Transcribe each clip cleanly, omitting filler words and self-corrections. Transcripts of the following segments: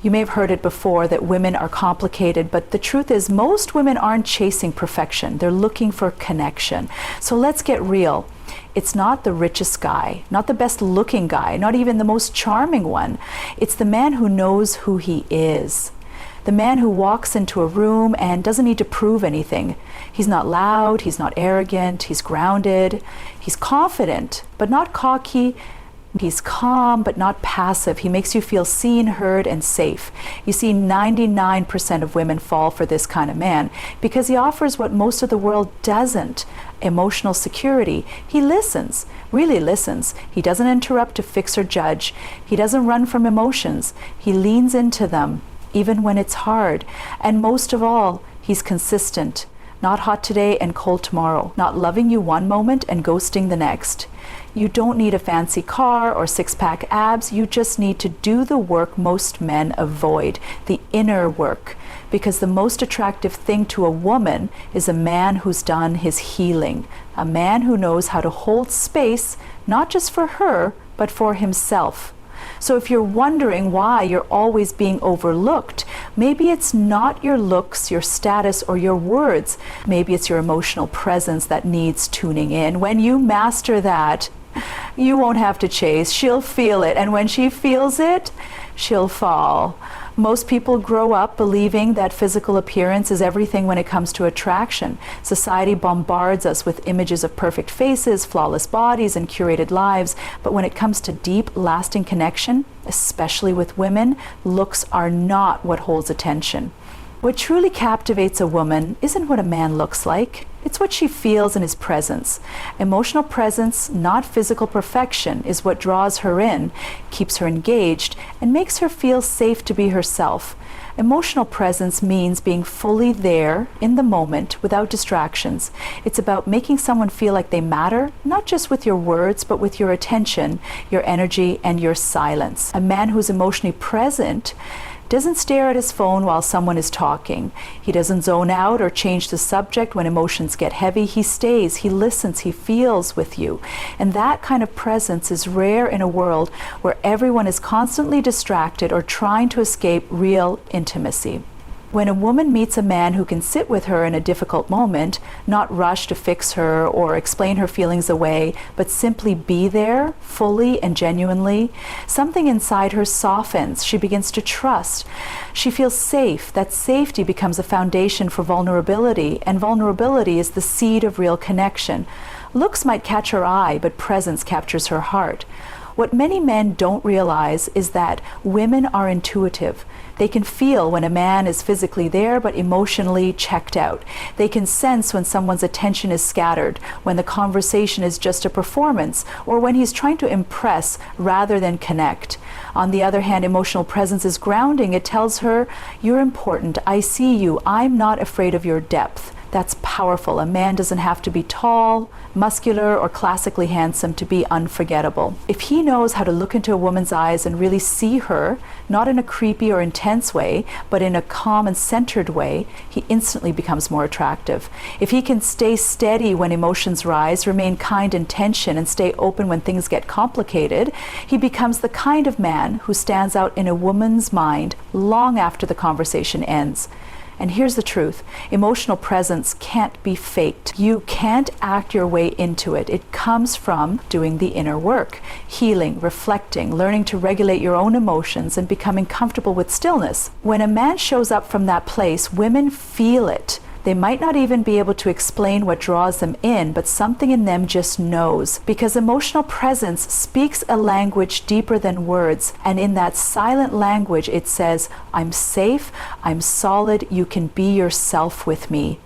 You may have heard it before that women are complicated, but the truth is most women aren't chasing perfection. They're looking for connection. So let's get real. It's not the richest guy, not the best looking guy, not even the most charming one. It's the man who knows who he is. The man who walks into a room and doesn't need to prove anything. He's not loud, he's not arrogant, he's grounded, he's confident, but not cocky. He's calm, but not passive. He makes you feel seen, heard, and safe. You see, 99% of women fall for this kind of man because he offers what most of the world doesn't: emotional security. He listens, really listens. He doesn't interrupt to fix or judge. He doesn't run from emotions. He leans into them, even when it's hard. And most of all, he's consistent. Not hot today and cold tomorrow. Not loving you one moment and ghosting the next. You don't need a fancy car or six-pack abs. You just need to do the work most men avoid, the inner work. Because the most attractive thing to a woman is a man who's done his healing. A man who knows how to hold space, not just for her, but for himself. So if you're wondering why you're always being overlooked, maybe it's not your looks, your status, or your words. Maybe it's your emotional presence that needs tuning in. When you master that, you won't have to chase. She'll feel it. And when she feels it, she'll fall. Most people grow up believing that physical appearance is everything when it comes to attraction. Society bombards us with images of perfect faces, flawless bodies, and curated lives. But when it comes to deep, lasting connection, especially with women, looks are not what holds attention. What truly captivates a woman isn't what a man looks like. It's what she feels in his presence. Emotional presence, not physical perfection, is what draws her in, keeps her engaged, and makes her feel safe to be herself. Emotional presence means being fully there in the moment without distractions. It's about making someone feel like they matter, not just with your words, but with your attention, your energy, and your silence. A man who's emotionally present doesn't stare at his phone while someone is talking. He doesn't zone out or change the subject when emotions get heavy. He stays, he listens, he feels with you. And that kind of presence is rare in a world where everyone is constantly distracted or trying to escape real intimacy. When a woman meets a man who can sit with her in a difficult moment, not rush to fix her or explain her feelings away, but simply be there fully and genuinely, something inside her softens. She begins to trust. She feels safe. That safety becomes a foundation for vulnerability, and vulnerability is the seed of real connection. Looks might catch her eye, but presence captures her heart. What many men don't realize is that women are intuitive. They can feel when a man is physically there but emotionally checked out. They can sense when someone's attention is scattered, when the conversation is just a performance, or when he's trying to impress rather than connect. On the other hand, emotional presence is grounding. It tells her, "You're important. I see you. I'm not afraid of your depth." That's powerful. A man doesn't have to be tall, muscular, or classically handsome to be unforgettable. If he knows how to look into a woman's eyes and really see her, not in a creepy or intense way, but in a calm and centered way, he instantly becomes more attractive. If he can stay steady when emotions rise, remain kind in tension, and stay open when things get complicated, he becomes the kind of man who stands out in a woman's mind long after the conversation ends. And here's the truth. Emotional presence can't be faked. You can't act your way into it. It comes from doing the inner work, healing, reflecting, learning to regulate your own emotions, and becoming comfortable with stillness. When a man shows up from that place, women feel it. They might not even be able to explain what draws them in, but something in them just knows. Because emotional presence speaks a language deeper than words. And in that silent language, it says, "I'm safe, I'm solid, you can be yourself with me."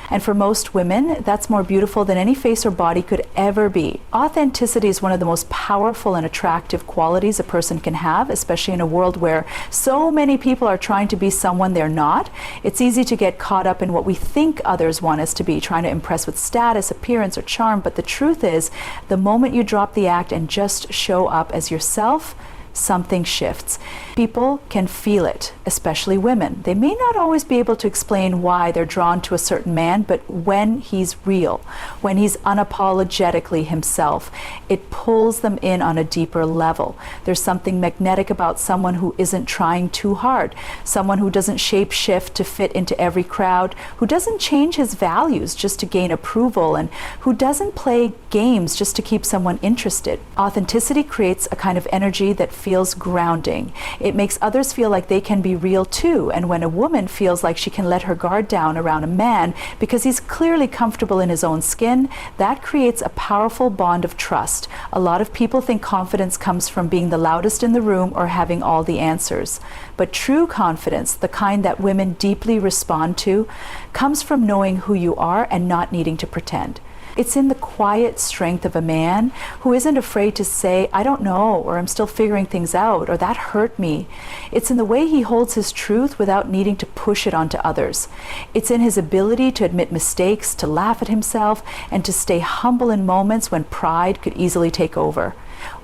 And for most women, that's more beautiful than any face or body could ever be. Authenticity is one of the most powerful and attractive qualities a person can have, especially in a world where so many people are trying to be someone they're not. It's easy to get caught up in what we think others want us to be, trying to impress with status, appearance, or charm. But the truth is, the moment you drop the act and just show up as yourself, something shifts. People can feel it, especially women. They may not always be able to explain why they're drawn to a certain man, but when he's real, when he's unapologetically himself, it pulls them in on a deeper level. There's something magnetic about someone who isn't trying too hard, someone who doesn't shape shift to fit into every crowd, who doesn't change his values just to gain approval, and who doesn't play games just to keep someone interested. Authenticity creates a kind of energy that feels grounding. It makes others feel like they can be real too, and when a woman feels like she can let her guard down around a man because he's clearly comfortable in his own skin, that creates a powerful bond of trust. A lot of people think confidence comes from being the loudest in the room or having all the answers. But true confidence, the kind that women deeply respond to, comes from knowing who you are and not needing to pretend. It's in the quiet strength of a man who isn't afraid to say, I don't know, or I'm still figuring things out, or that hurt me. It's in the way he holds his truth without needing to push it onto others. It's in his ability to admit mistakes, to laugh at himself, and to stay humble in moments when pride could easily take over.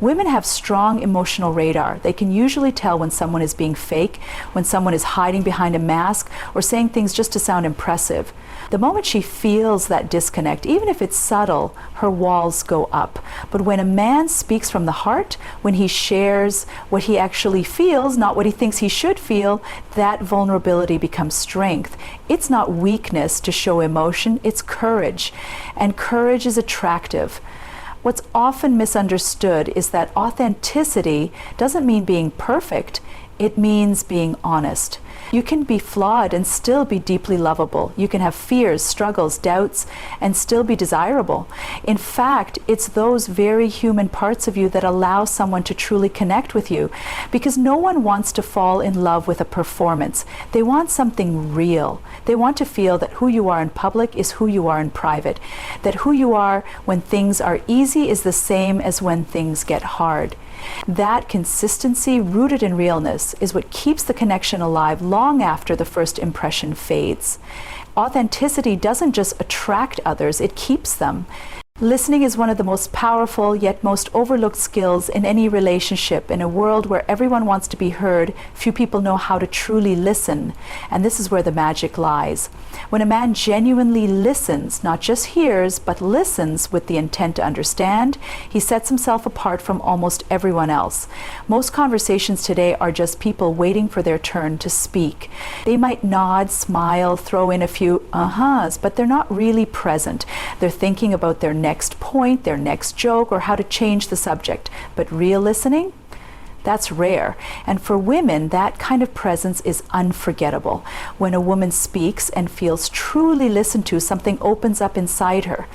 Women have strong emotional radar. They can usually tell when someone is being fake, when someone is hiding behind a mask, or saying things just to sound impressive. The moment she feels that disconnect, even if it's subtle, her walls go up. But when a man speaks from the heart, when he shares what he actually feels, not what he thinks he should feel, that vulnerability becomes strength. It's not weakness to show emotion, it's courage. And courage is attractive. What's often misunderstood is that authenticity doesn't mean being perfect, it means being honest. You can be flawed and still be deeply lovable. You can have fears, struggles, doubts, and still be desirable. In fact, it's those very human parts of you that allow someone to truly connect with you, because no one wants to fall in love with a performance. They want something real. They want to feel that who you are in public is who you are in private, that who you are when things are easy is the same as when things get hard. That consistency rooted in realness is what keeps the connection alive long after the first impression fades. Authenticity doesn't just attract others, it keeps them. Listening is one of the most powerful yet most overlooked skills in any relationship. In a world where everyone wants to be heard, few people know how to truly listen, and this is where the magic lies. When a man genuinely listens, not just hears, but listens with the intent to understand, he sets himself apart from almost everyone else. Most conversations today are just people waiting for their turn to speak. They might nod, smile, throw in a few uh-huhs, but they're not really present. They're thinking about their next point, their next joke, or how to change the subject. But real listening? That's rare. And for women, that kind of presence is unforgettable. When a woman speaks and feels truly listened to, something opens up inside her.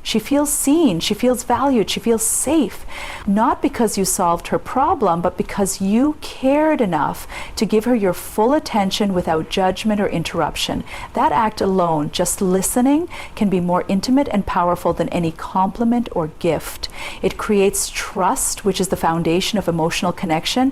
She feels seen, she feels valued, she feels safe. Not because you solved her problem, but because you cared enough to give her your full attention without judgment or interruption. That act alone, just listening, can be more intimate and powerful than any compliment or gift. It creates trust, which is the foundation of emotional connection.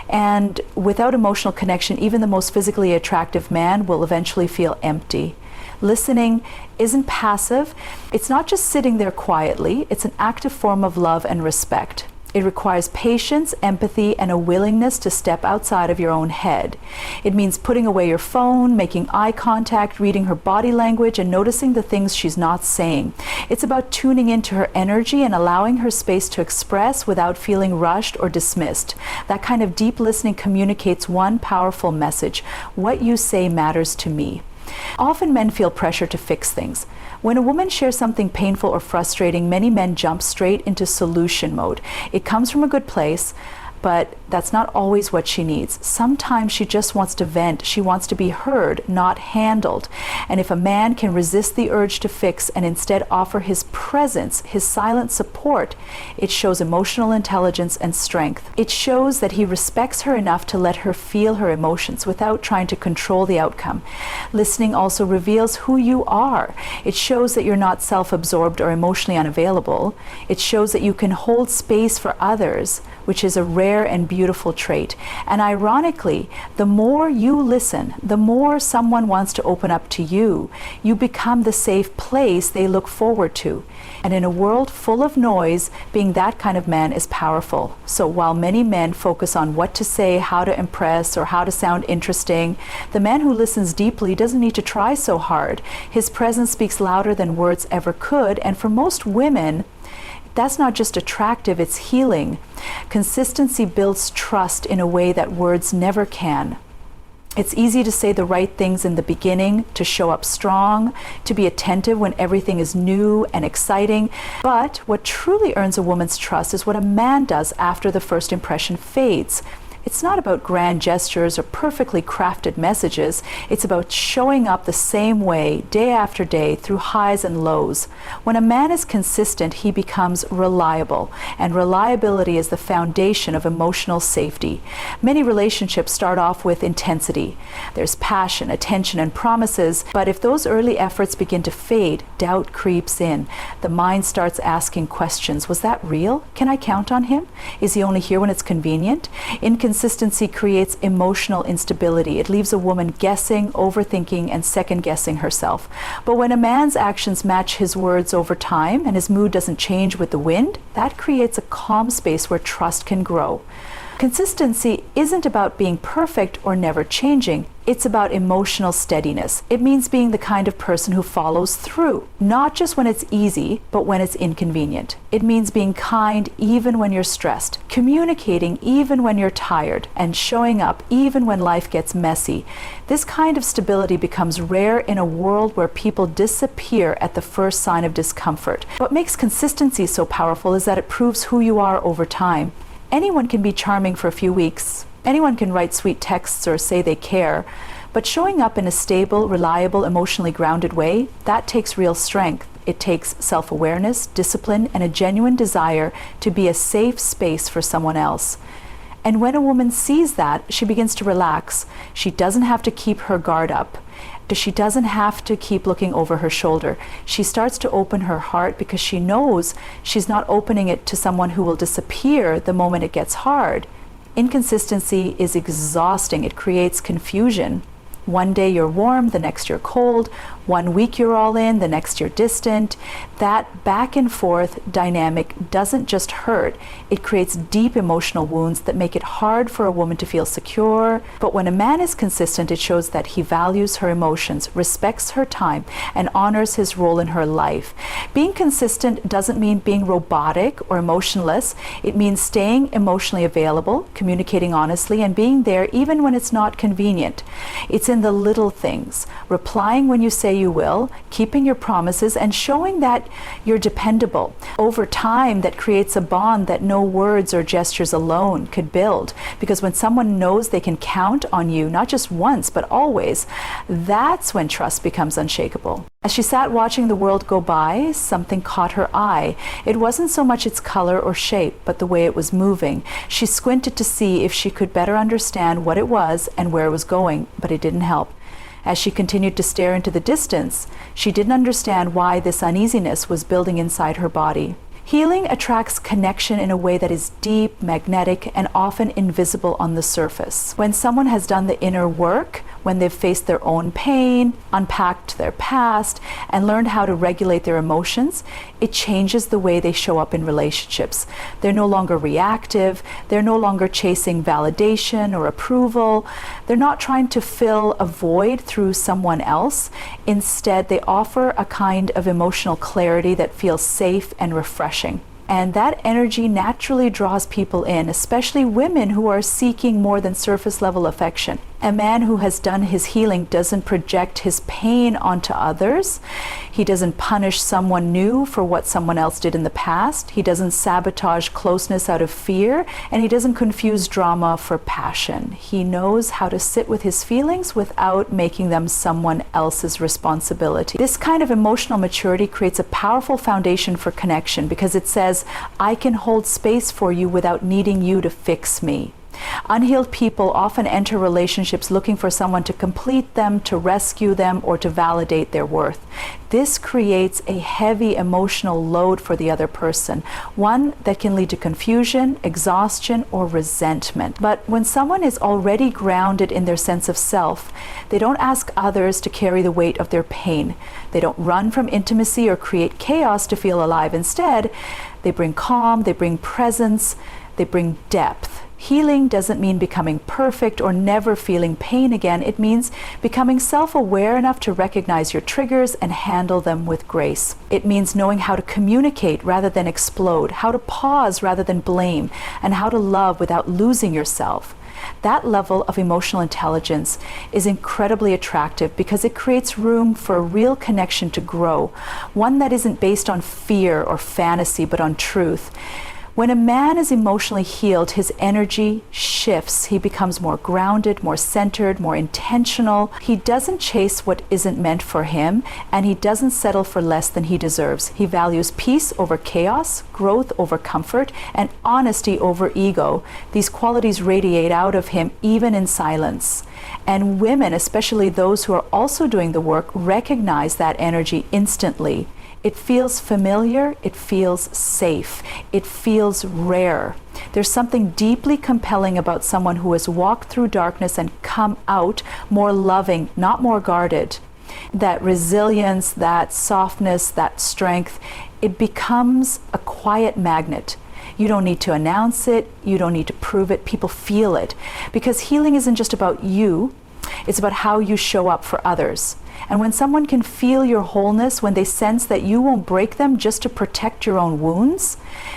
And without emotional connection, even the most physically attractive man will eventually feel empty. Listening isn't passive. It's not just sitting there quietly. It's an active form of love and respect. It requires patience, empathy, and a willingness to step outside of your own head. It means putting away your phone, making eye contact, reading her body language, and noticing the things she's not saying. It's about tuning into her energy and allowing her space to express without feeling rushed or dismissed. That kind of deep listening communicates one powerful message: what you say matters to me. Often men feel pressure to fix things. When a woman shares something painful or frustrating, many men jump straight into solution mode. It comes from a good place, but that's not always what she needs. Sometimes she just wants to vent. She wants to be heard, not handled. And if a man can resist the urge to fix and instead offer his presence, his silent support, it shows emotional intelligence and strength. It shows that he respects her enough to let her feel her emotions without trying to control the outcome. Listening also reveals who you are. It shows that you're not self-absorbed or emotionally unavailable. It shows that you can hold space for others which is a rare and beautiful trait. And ironically, the more you listen, the more someone wants to open up to you. You become the safe place they look forward to. And in a world full of noise, being that kind of man is powerful. So while many men focus on what to say, how to impress, or how to sound interesting, the man who listens deeply doesn't need to try so hard. His presence speaks louder than words ever could, and for most women, that's not just attractive, it's healing. Consistency builds trust in a way that words never can. It's easy to say the right things in the beginning, to show up strong, to be attentive when everything is new and exciting. But what truly earns a woman's trust is what a man does after the first impression fades. It's not about grand gestures or perfectly crafted messages. It's about showing up the same way day after day through highs and lows. When a man is consistent, he becomes reliable, and reliability is the foundation of emotional safety. Many relationships start off with intensity. There's passion, attention, and promises, but if those early efforts begin to fade, doubt creeps in. The mind starts asking questions. Was that real? Can I count on him? Is he only here when it's convenient? Inconsistency creates emotional instability. It leaves a woman guessing, overthinking, and second-guessing herself. But when a man's actions match his words over time and his mood doesn't change with the wind, that creates a calm space where trust can grow. Consistency isn't about being perfect or never changing. It's about emotional steadiness. It means being the kind of person who follows through, not just when it's easy, but when it's inconvenient. It means being kind even when you're stressed, communicating even when you're tired, and showing up even when life gets messy. This kind of stability becomes rare in a world where people disappear at the first sign of discomfort. What makes consistency so powerful is that it proves who you are over time. Anyone can be charming for a few weeks. Anyone can write sweet texts or say they care. But showing up in a stable, reliable, emotionally grounded way, that takes real strength. It takes self-awareness, discipline, and a genuine desire to be a safe space for someone else. And when a woman sees that, she begins to relax. She doesn't have to keep her guard up. She doesn't have to keep looking over her shoulder. She starts to open her heart because she knows she's not opening it to someone who will disappear the moment it gets hard. Inconsistency is exhausting. It creates confusion. One day you're warm, the next you're cold. 1 week you're all in, the next you're distant. That back and forth dynamic doesn't just hurt, it creates deep emotional wounds that make it hard for a woman to feel secure. But when a man is consistent, it shows that he values her emotions, respects her time, and honors his role in her life. Being consistent doesn't mean being robotic or emotionless. It means staying emotionally available, communicating honestly, and being there even when it's not convenient. It's in the little things, replying when you say you will, keeping your promises, and showing that you're dependable. Over time, that creates a bond that no words or gestures alone could build. Because when someone knows they can count on you, not just once, but always, that's when trust becomes unshakable. As she sat watching the world go by, something caught her eye. It wasn't so much its color or shape, but the way it was moving. She squinted to see if she could better understand what it was and where it was going, but it didn't help. As she continued to stare into the distance, she didn't understand why this uneasiness was building inside her body. Healing attracts connection in a way that is deep, magnetic, and often invisible on the surface. When someone has done the inner work, when they've faced their own pain, unpacked their past, and learned how to regulate their emotions, it changes the way they show up in relationships. They're no longer reactive. They're no longer chasing validation or approval. They're not trying to fill a void through someone else. Instead, they offer a kind of emotional clarity that feels safe and refreshing. And that energy naturally draws people in, especially women who are seeking more than surface level affection. A man who has done his healing doesn't project his pain onto others. He doesn't punish someone new for what someone else did in the past. He doesn't sabotage closeness out of fear, and he doesn't confuse drama for passion. He knows how to sit with his feelings without making them someone else's responsibility. This kind of emotional maturity creates a powerful foundation for connection because it says, I can hold space for you without needing you to fix me. Unhealed people often enter relationships looking for someone to complete them, to rescue them, or to validate their worth. This creates a heavy emotional load for the other person, one that can lead to confusion, exhaustion, or resentment. But when someone is already grounded in their sense of self, they don't ask others to carry the weight of their pain. They don't run from intimacy or create chaos to feel alive. Instead, they bring calm, they bring presence, they bring depth. Healing doesn't mean becoming perfect or never feeling pain again. It means becoming self-aware enough to recognize your triggers and handle them with grace. It means knowing how to communicate rather than explode, how to pause rather than blame, and how to love without losing yourself. That level of emotional intelligence is incredibly attractive because it creates room for a real connection to grow, one that isn't based on fear or fantasy, but on truth. When a man is emotionally healed, his energy shifts. He becomes more grounded, more centered, more intentional. He doesn't chase what isn't meant for him, and he doesn't settle for less than he deserves. He values peace over chaos, growth over comfort, and honesty over ego. These qualities radiate out of him even in silence. And women, especially those who are also doing the work, recognize that energy instantly. It feels familiar, it feels safe, it feels rare. There's something deeply compelling about someone who has walked through darkness and come out more loving, not more guarded. That resilience, that softness, that strength, it becomes a quiet magnet. You don't need to announce it, you don't need to prove it, people feel it. Because healing isn't just about you, it's about how you show up for others. And when someone can feel your wholeness, when they sense that you won't break them just to protect your own wounds,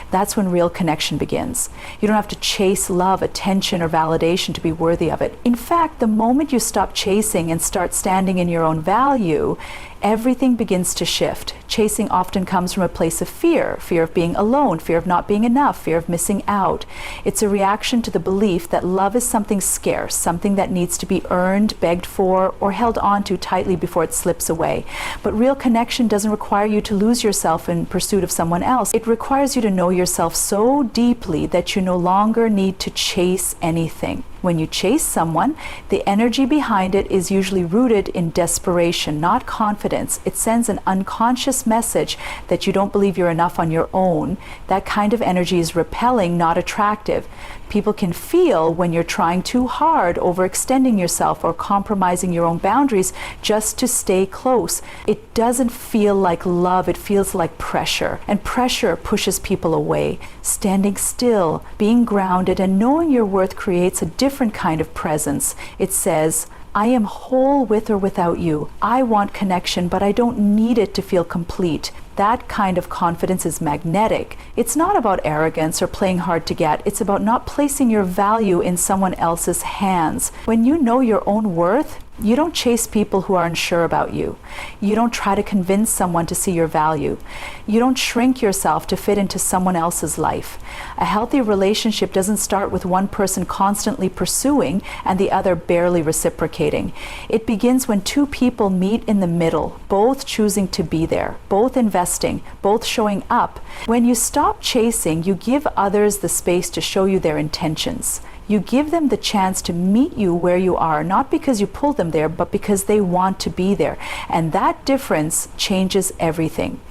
that's when real connection begins. You don't have to chase love, attention, or validation to be worthy of it. In fact, the moment you stop chasing and start standing in your own value, everything begins to shift. Chasing often comes from a place of fear of being alone, fear of not being enough, fear of missing out. It's a reaction to the belief that love is something scarce, something that needs to be earned, begged for, or held on to tightly before it slips away. But real connection doesn't require you to lose yourself in pursuit of someone else. It requires you to know yourself so deeply that you no longer need to chase anything. When you chase someone, the energy behind it is usually rooted in desperation, not confidence. It sends an unconscious message that you don't believe you're enough on your own. That kind of energy is repelling, not attractive. People can feel when you're trying too hard, overextending yourself, or compromising your own boundaries just to stay close. It doesn't feel like love, it feels like pressure. And pressure pushes people away. Standing still, being grounded, and knowing your worth creates a different kind of presence. It says, I am whole with or without you. I want connection, but I don't need it to feel complete. That kind of confidence is magnetic. It's not about arrogance or playing hard to get. It's about not placing your value in someone else's hands. When you know your own worth, you don't chase people who are unsure about you. You don't try to convince someone to see your value. You don't shrink yourself to fit into someone else's life. A healthy relationship doesn't start with one person constantly pursuing and the other barely reciprocating. It begins when two people meet in the middle, both choosing to be there, both investing, both showing up. When you stop chasing, you give others the space to show you their intentions. You give them the chance to meet you where you are, not because you pulled them there, but because they want to be there. And that difference changes everything.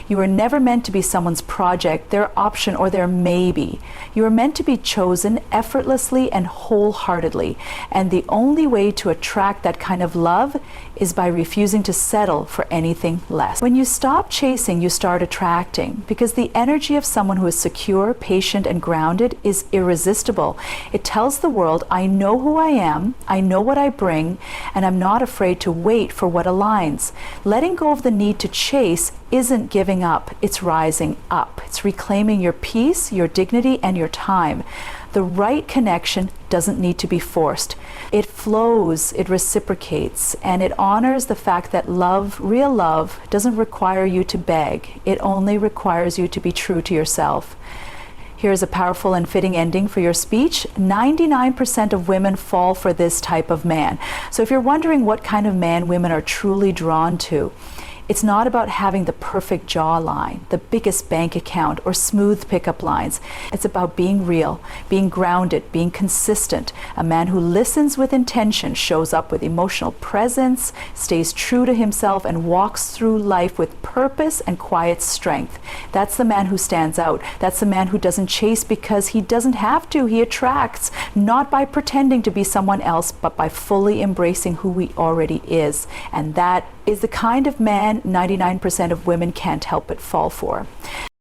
You are never meant to be someone's project, their option, or their maybe. You are meant to be chosen effortlessly and wholeheartedly. And the only way to attract that kind of love is by refusing to settle for anything less. When you stop chasing, you start attracting, because the energy of someone who is secure, patient, and grounded is irresistible. It tells the world, I know who I am, I know what I bring, and I'm not afraid to wait for what aligns. Letting go of the need to chase isn't giving up, it's rising up. It's reclaiming your peace, your dignity, and your time. The right connection doesn't need to be forced. It flows, it reciprocates, and it honors the fact that love, real love, doesn't require you to beg. It only requires you to be true to yourself. Here's a powerful and fitting ending for your speech. 99% of women fall for this type of man. So if you're wondering what kind of man women are truly drawn to, It's not about having the perfect jawline, the biggest bank account, or smooth pickup lines. It's about being real, being grounded, being consistent. A man who listens with intention, shows up with emotional presence, stays true to himself, and walks through life with purpose and quiet strength. That's the man who stands out. That's the man who doesn't chase because he doesn't have to. He attracts, not by pretending to be someone else, but by fully embracing who he already is. And that is the kind of man 99% of women can't help but fall for.